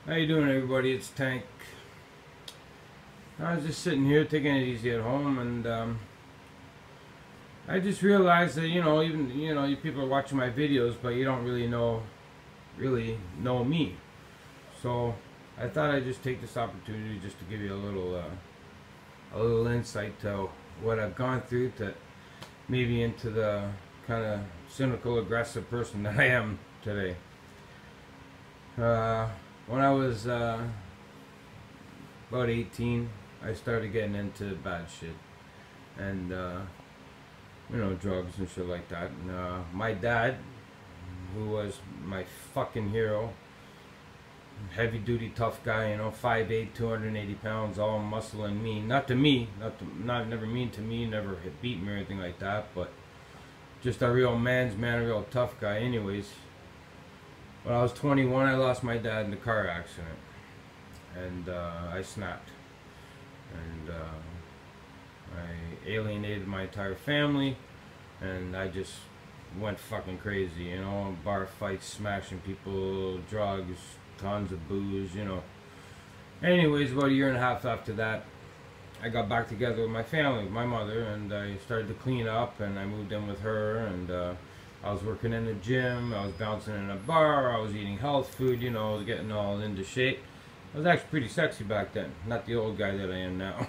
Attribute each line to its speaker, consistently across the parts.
Speaker 1: How you doing, everybody? It's Tank. I was just sitting here taking it easy at home, and I just realized that even you people are watching my videos, but you don't really know me. So I thought I'd just take this opportunity just to give you a little insight to what I've gone through, to maybe into the kind of cynical, aggressive person that I am today. When I was about 18, I started getting into bad shit and drugs and shit like that. And my dad, who was my fucking hero, heavy duty tough guy, 5'8", 280 pounds, all muscle and mean. Not never mean to me, never beat me or anything like that, but just a real man's man, a real tough guy. Anyways, when I was 21, I lost my dad in a car accident, and I snapped, and I alienated my entire family, and I just went fucking crazy, bar fights, smashing people, drugs, tons of booze, Anyways, about a year and a half after that, I got back together with my family, with my mother, and I started to clean up, and I moved in with her, and I was working in the gym, I was bouncing in a bar, I was eating health food, I was getting all into shape. I was actually pretty sexy back then, not the old guy that I am now.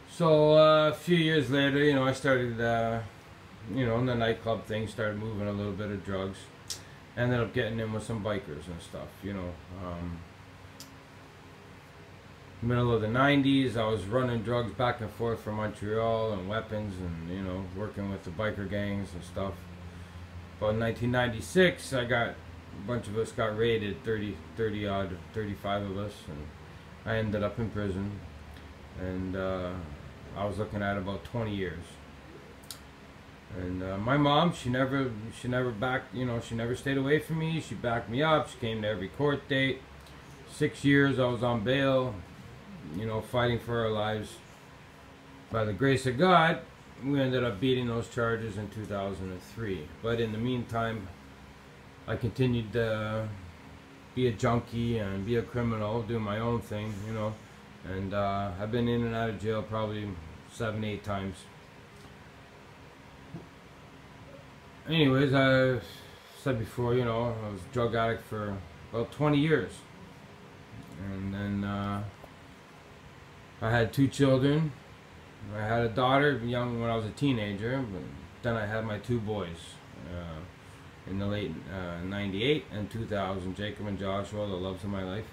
Speaker 1: So a few years later, I started, in the nightclub thing, started moving a little bit of drugs. Ended up getting in with some bikers and stuff, Middle of the 90s, I was running drugs back and forth from Montreal and weapons and, working with the biker gangs and stuff. But in 1996, a bunch of us got raided, 30 odd, 35 of us, and I ended up in prison. And I was looking at about 20 years. And my mom, she never backed, she never stayed away from me. She backed me up. She came to every court date. 6 years I was on bail, fighting for our lives. By the grace of God, we ended up beating those charges in 2003. But in the meantime, I continued to be a junkie and be a criminal, do my own thing, And I've been in and out of jail probably 7-8 times. Anyways, I said before, I was a drug addict for about 20 years. And then I had 2 children. I had a daughter young when I was a teenager, but then I had my 2 boys in the late 98 and 2000, Jacob and Joshua, the loves of my life.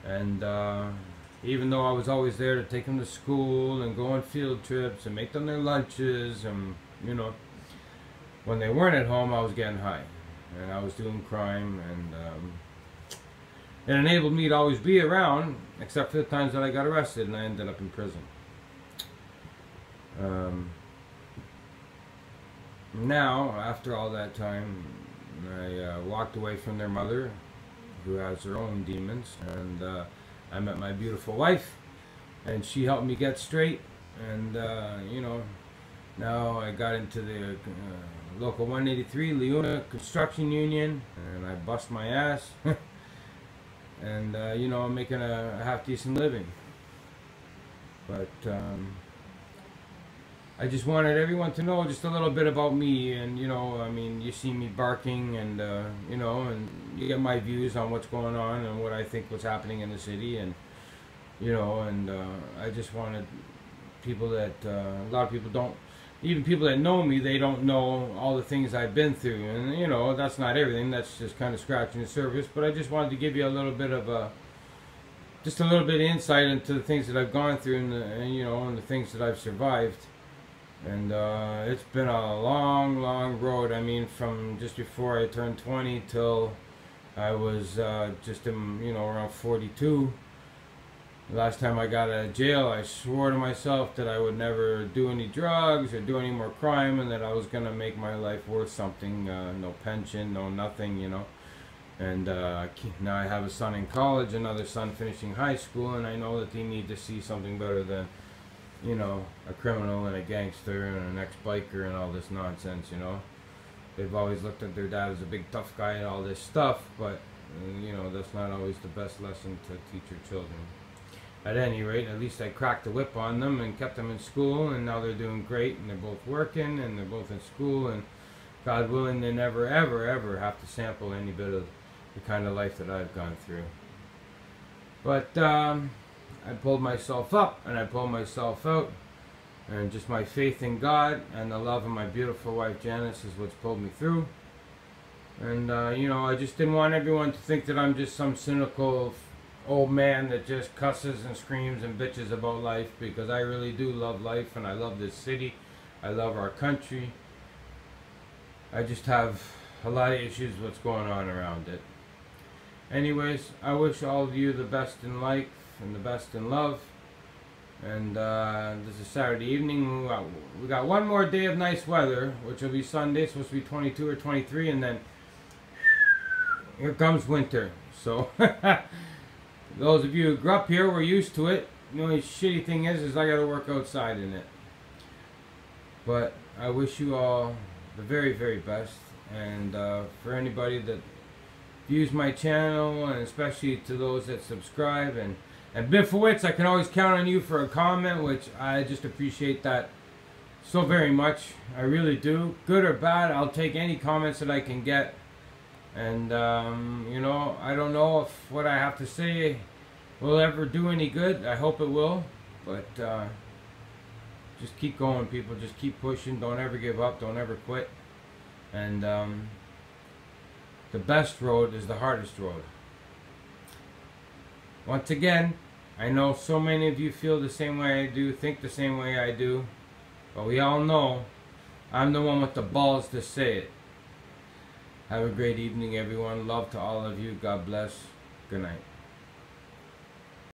Speaker 1: And even though I was always there to take them to school and go on field trips and make them their lunches, and when they weren't at home, I was getting high and I was doing crime, and it enabled me to always be around, except for the times that I got arrested and I ended up in prison. Now, after all that time, I walked away from their mother, who has her own demons, and I met my beautiful wife, and she helped me get straight, and now I got into the local 183 Leona Construction Union, and I bust my ass. And I'm making a half decent living, but I just wanted everyone to know just a little bit about me. And you see me barking, and and you get my views on what's going on and what I think what's happening in the city, and I just wanted people that a lot of people don't, even people that know me, they don't know all the things I've been through, and that's not everything. That's just kind of scratching the surface. But I just wanted to give you a little bit of just a little bit of insight into the things that I've gone through, and the things that I've survived. And it's been a long, long road. I mean, from just before I turned 20 till I was just around 42. Last time I got out of jail, I swore to myself that I would never do any drugs or do any more crime, and that I was going to make my life worth something. No pension, no nothing, And now I have a son in college, another son finishing high school, and I know that they need to see something better than, a criminal and a gangster and an ex-biker and all this nonsense, They've always looked at their dad as a big tough guy and all this stuff, but you know, that's not always the best lesson to teach your children. At any rate, at least I cracked the whip on them and kept them in school, and now they're doing great, and they're both working, and they're both in school, and God willing, they never, ever, ever have to sample any bit of the kind of life that I've gone through. But I pulled myself up, and I pulled myself out, and just my faith in God and the love of my beautiful wife Janice is what's pulled me through. And you know, I just didn't want everyone to think that I'm just some cynical old man that just cusses and screams and bitches about life, because I really do love life, and I love this city, I love our country. I just have a lot of issues with what's going on around it. Anyways, I wish all of you the best in life and the best in love. And this is Saturday evening. We got one more day of nice weather, which will be Sunday. It's supposed to be 22 or 23, and then here comes winter. So those of you who grew up here were used to it. The only shitty thing is I got to work outside in it. But I wish you all the very, very best. And for anybody that views my channel, and especially to those that subscribe, and Biffowitz, I can always count on you for a comment, which I just appreciate that so very much. I really do. Good or bad, I'll take any comments that I can get. And you know, I don't know if what I have to say will ever do any good. I hope it will. But just keep going, people. Just keep pushing. Don't ever give up. Don't ever quit. And the best road is the hardest road. Once again, I know so many of you feel the same way I do, think the same way I do, but we all know I'm the one with the balls to say it. Have a great evening, everyone. Love to all of you. God bless. Good night.